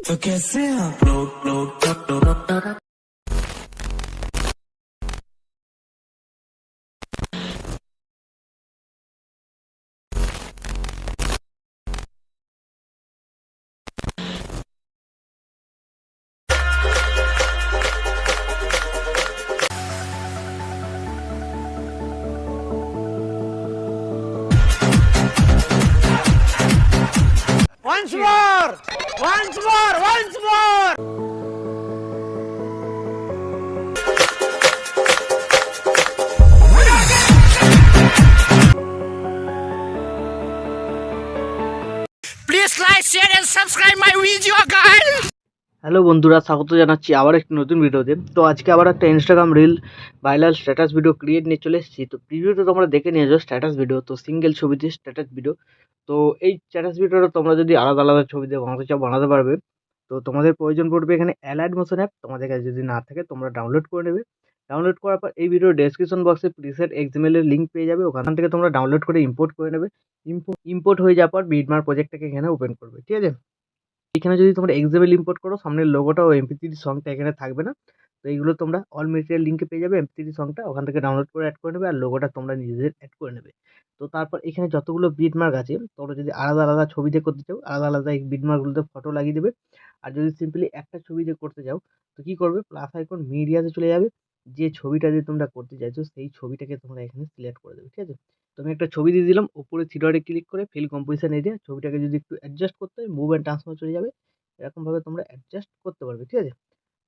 तो कैसे आप लोग Once more! Once more! Once more! Please like, share and subscribe my video, guys! Hello বন্ধুরা, স্বাগত জানাচ্ছি আবার একটি নতুন ভিডিওতে। তো আজকে আবার একটা Instagram reel viral status video create নিয়ে চলে এসেছি। তো প্রিভিউতে তোমরা দেখে নিয়ে যাও স্ট্যাটাস ভিডিও, তো সিঙ্গেল ছবিতে স্ট্যাটাস ভিডিও। তো এই স্ট্যাটাস ভিডিওটা তোমরা যদি আলাদা আলাদা ছবি দিয়ে বানাতে চাও বানাতে পারবে। তো তোমাদের প্রয়োজন পড়বে এখানে অ্যালাইট মোশন অ্যাপ, তোমাদের কাছে যদি না থাকে তোমরা ডাউনলোড করে নেবে। ডাউনলোড করার পর এই ভিডিওর ডেসক্রিপশন বক্সে প্রিসেট এক্সএমএল এর লিঙ্ক পেয়ে যাবে, ওখান থেকে তোমরা ডাউনলোড করে ইম্পোর্ট করে নেবে। ইম্পোর্ট হয়ে যাওয়ার পর বিটমার প্রজেক্টটাকে এখানে ওপেন করবে, ঠিক আছে। এখানে যদি তোমরা এক্সএমএল ইম্পোর্ট করো, সামনের লোগোটা ও এমপি3 সংটা এখানে থাকবে না। তো এইগুলো তোমরা অল মেটেরিয়াল লিঙ্কে পেয়ে যাবে। এমপি3 সংটা ওখান থেকে ডাউনলোড করে অ্যাড করে নেবে, আর লোগোটা তোমরা নিজেদের অ্যাড করে নেবে। তো তারপর এখানে যতগুলো বিটমার্ক আছে, তোমরা যদি আলাদা আলাদা ছবি দিয়ে করতে চাও আলাদা আলাদা এই বিটমার্কগুলোতে ফটো লাগিয়ে দেবে। আর যদি সিম্পলি একটা ছবি দিয়ে করতে চাও তো কি করবে, প্লাস আইকন মিডিয়াতে চলে যাবে, যে ছবিটা দিয়ে তোমরা করতে চাইছো সেই ছবিটাকে তোমরা এখানে সিলেক্ট করে দেবে, ঠিক আছে। তো আমি একটা ছবি দিয়ে দিলাম, উপরে থ্রি ডটে ক্লিক করে ফিল কম্পোজিশন এরিয়া, ছবিটাকে যদি একটু অ্যাডজাস্ট করতে হয় মুভ অ্যান্ড ট্রান্সফার চলে যাবে, এরকমভাবে তোমরা অ্যাডজাস্ট করতে পারবে, ঠিক আছে।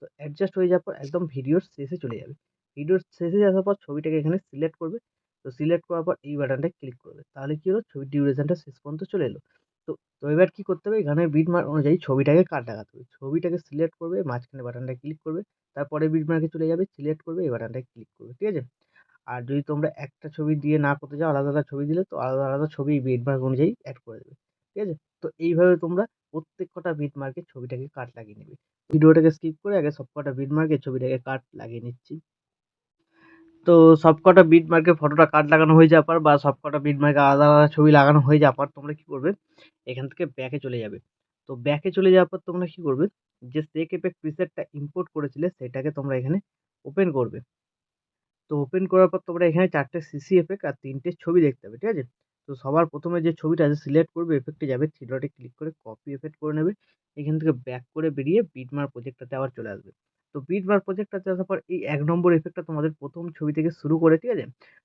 তো অ্যাডজাস্ট হয়ে যাওয়ার পর একদম ভিডিওর শেষে চলে যাবে। ভিডিওর শেষে যাওয়ার পর ছবিটাকে এখানে সিলেক্ট করবে। তো সিলেক্ট করার পর এই বাটনটায় ক্লিক করবে, তাহলে কি হলো, ছবির ডিউরেশনটা শেষ পর্যন্ত চলে এলো। তো তো এবার কি করতে হবে, গানের বিট মার্ক অনুযায়ী ছবিটাকে কাট লাগাতে হবে। ছবিটাকে সিলেক্ট করবে, মাঝখানে বাটনটায় ক্লিক করবে, তারপরে বিট মার্কে চলে যাবে, সিলেক্ট করবে, এই বাটনটায় ক্লিক করবে, ঠিক আছে। আর যদি তোমরা একটা ছবি দিয়ে না করতে চাও, আলাদা আলাদা ছবি দিলে তো আলাদা আলাদা ছবি বিট মার্ক অনুযায়ী অ্যাড করে দেবে, ঠিক আছে। তো এইভাবে তোমরা প্রত্যেক কটা বিট মার্কে ছবিটাকে কাট লাগিয়ে নেবে। ভিডিওটাকে স্কিপ করে আগে সব কটা বিট মার্কে ছবিটাকে কাট লাগিয়ে নিচ্ছি। তো সবকটা বিট মার্কে ফটোটা কাট লাগানো হয়ে যাওয়ার পর বা সবকটা বিট মার্কে আলাদা আলাদা ছবি লাগানো হয়ে যাওয়ার পর তোমরা কি করবে, এখান থেকে ব্যাকে চলে যাবে। তো ব্যাকে চলে যাওয়ার পর তোমরা কি করবে, যে সেক এফেক্ট প্রিসেটটা ইম্পোর্ট করেছিলে সেটাকে তোমরা এখানে ওপেন করবে। তো ওপেন করার পর তোমরা এখানে 4টে সিসি এফেক্ট আর 3টে ছবি দেখতে পাবে, ঠিক আছে। তো সবার প্রথমে যে ছবিটা আছে সিলেক্ট করবে, এফেক্টে যাবে, থ্রি ডটে ক্লিক করে কপি এফেক্ট করে নেবে। এখান থেকে ব্যাক করে বেরিয়ে বিটমার প্রজেক্টটাতে আবার চলে আসবে। তো বিটমার প্রজেক্টটাতে আসার পর এই 1 নম্বর এফেক্টটা তোমাদের প্রথম ছবি থেকে শুরু করে, ঠিক আছে।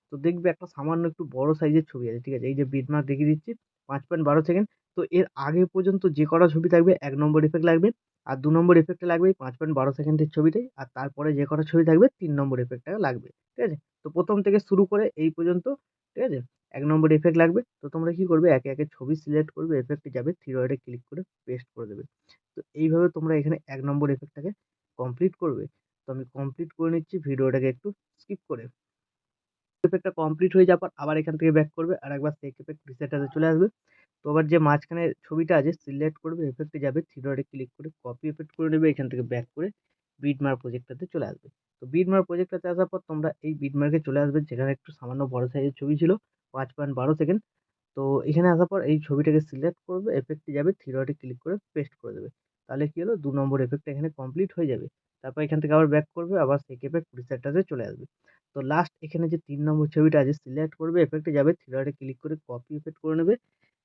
তো দেখবে একটা সামান্য একটু বড় সাইজের ছবি আছে, ঠিক আছে। এই যে বিটমার দেখিয়ে দিচ্ছি 5.12 সেকেন্ড। তো এর আগে পর্যন্ত যে কটা ছবি থাকবে 1 নম্বর এফেক্ট লাগবে, আর 2 নম্বর এফেক্টে লাগবে 5.12 সেকেন্ডের ছবিটাই, আর তারপরে যে কটা ছবি থাকবে 3 নম্বর এফেক্টটা লাগবে, ঠিক আছে। তো প্রথম থেকে শুরু করে এই পর্যন্ত, ঠিক আছে। 1 নম্বর এফেক্ট লাগবে। তো তোমরা কি করবে, একে একে ছবি সিলেক্ট করবে, এফেক্টে যাবে, থ্রি ডটে ক্লিক করে পেস্ট করে দেবে। তো এইভাবে তোমরা এখানে 1 নম্বর এফেক্টটাকে কমপ্লিট করবে। তো আমি কমপ্লিট করে নিচ্ছি ভিডিওটাকে একটু স্কিপ করে। এফেক্টটা কমপ্লিট হয়ে যাওয়ার পর আবার এখান থেকে ব্যাক করবে, আর একবার সেক এফেক্ট প্রিসেটটাতে চলে আসবে। তো আবার যে মাঝখানে ছবিটা আছে সিলেক্ট করবে, এফেক্টে যাবে, থ্রি ডটে ক্লিক করে কপি এফেক্ট করে নেবে, এখান থেকে ব্যাক করে বিটমার্ক প্রজেক্টটাতে চলে আসবে। তো বিটমার্ক প্রজেক্টটাতে আসার পর তোমরা এই বিটমার্কে চলে আসবে, যেখানে একটু সামান্য বড় সাইজের ছবি ছিল 5.12 সেকেন্ড। তো এখানে আসার পর এই ছবিটাকে সিলেক্ট করবে, এফেক্টে যাবে, থ্রি ডটে ক্লিক করে পেস্ট করে দেবে। তাহলে কি হলো, 2 নম্বর এফেক্টটা এখানে কমপ্লিট হয়ে যাবে। তারপর এখান থেকে আবার ব্যাক করবে, আবার সেক এফেক্ট প্রিসেটটাতে চলে আসবে। তো লাস্ট এখানে যে 3 নম্বর ছবিটা আছে সিলেক্ট করবে, এফেক্টে যাবে, থ্রি ডটে ক্লিক করে কপি এফেক্ট করে নেবে,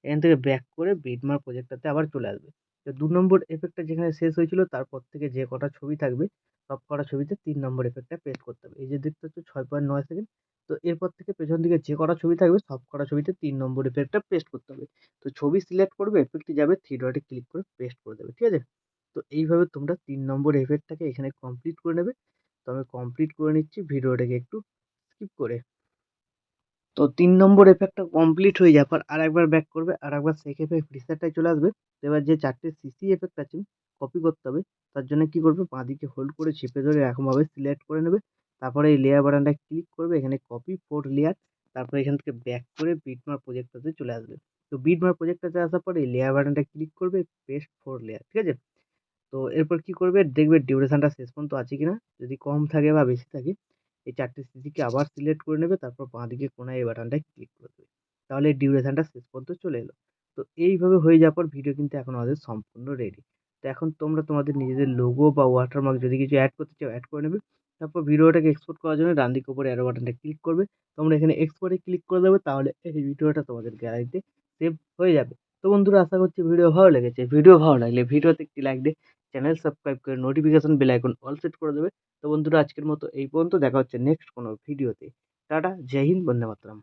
এখান থেকে ব্যাক করে বিটমার্ক প্রজেক্টটাতে আবার চলে আসবে। তো 2 নম্বর এফেক্টটা যেখানে শেষ হয়েছিল তারপর থেকে যে কটা ছবি থাকবে সব কটা ছবিতে 3 নম্বর এফেক্টটা পেস্ট করতে হবে। এই যে দেখতে পাচ্ছ 6.9 সেকেন্ড। তো এরপর থেকে পেছন দিকে যে কটা ছবি থাকবে সব কটা ছবিতে 3 নম্বর এফেক্টটা পেস্ট করতে হবে। তো ছবি সিলেক্ট করবে, এফেক্টে যাবে, থ্রি ডটে ক্লিক করে পেস্ট করে দেবে, ঠিক আছে। তো এইভাবে তোমরা 3 নম্বর এফেক্টটাকে এখানে কমপ্লিট করে নেবে। তো আমি কমপ্লিট করে নিচ্ছি ভিডিওটাকে একটু স্কিপ করে। তো 3 নম্বর এফেক্টটা কমপ্লিট হয়ে যাওয়ার পর আরেকবার ব্যাক করবে, আরেকবার সেক এফেক্ট প্রিসেটটায় চলে আসবে। তো এবার যে 4টে সিসি এফেক্ট আছে কপি করতে হবে। তার জন্য কি করবে, বাঁদিকে হোল্ড করে চেপে ধরে এরকমভাবে সিলেক্ট করে নেবে। তারপরে এই লেয়ার বাটনটায় ক্লিক করবে, এখানে কপি 4 লেয়ার। তারপরে এখান থেকে ব্যাক করে বিটমার্ক প্রজেক্টটাতে চলে আসবে। তো বিটমার্ক প্রজেক্টটাতে আসার পরে এই লেয়ার বাটনটায় ক্লিক করবে, পেস্ট 4 লেয়ার, ঠিক আছে। তো এরপর কি করবে, দেখবে ডিউরেশনটা শেষ পর্যন্ত আছে কিনা, যদি কম থাকে বা বেশি থাকে এই 4টে সিসিকে আবার সিলেক্ট করে নেবে, তারপর বাঁদিকে কোণায় এই বাটনটায় ক্লিক করে দেবে। তাহলে ডিউরেশনটা শেষ পর্যন্ত চলে এলো। তো এইভাবে হয়ে যাওয়ার পর ভিডিও কিন্তু এখন আমাদের সম্পূর্ণ রেডি। তো এখন তোমরা তোমাদের নিজেদের লোগো বা ওয়াটারমার্ক যদি কিছু অ্যাড করতে চাও অ্যাড করে নেবে। তারপর ভিডিওটাকে এক্সপোর্ট করার জন্য ডান দিকে উপরে অ্যারো বাটনটা ক্লিক করবে। তোমরা এখানে এক্সপোর্টে ক্লিক করে দেবে, তাহলে এই ভিডিওটা তোমাদের গ্যালারিতে সেভ হয়ে যাবে। তো বন্ধুরা, আশা করছি ভিডিও ভালো লেগেছে। ভিডিও ভালো লাগলে ভিডিওতে একটি লাইক দিয়ে চ্যানেল সাবস্ক্রাইব করে notification bell icon all set করে দেবে। তো বন্ধুরা, আজকের মতো এই পর্যন্ত। দেখা হচ্ছে নেক্সট কোনো ভিডিওতে। টাটা, জয় হিন্দ, বন্দে মাতরম।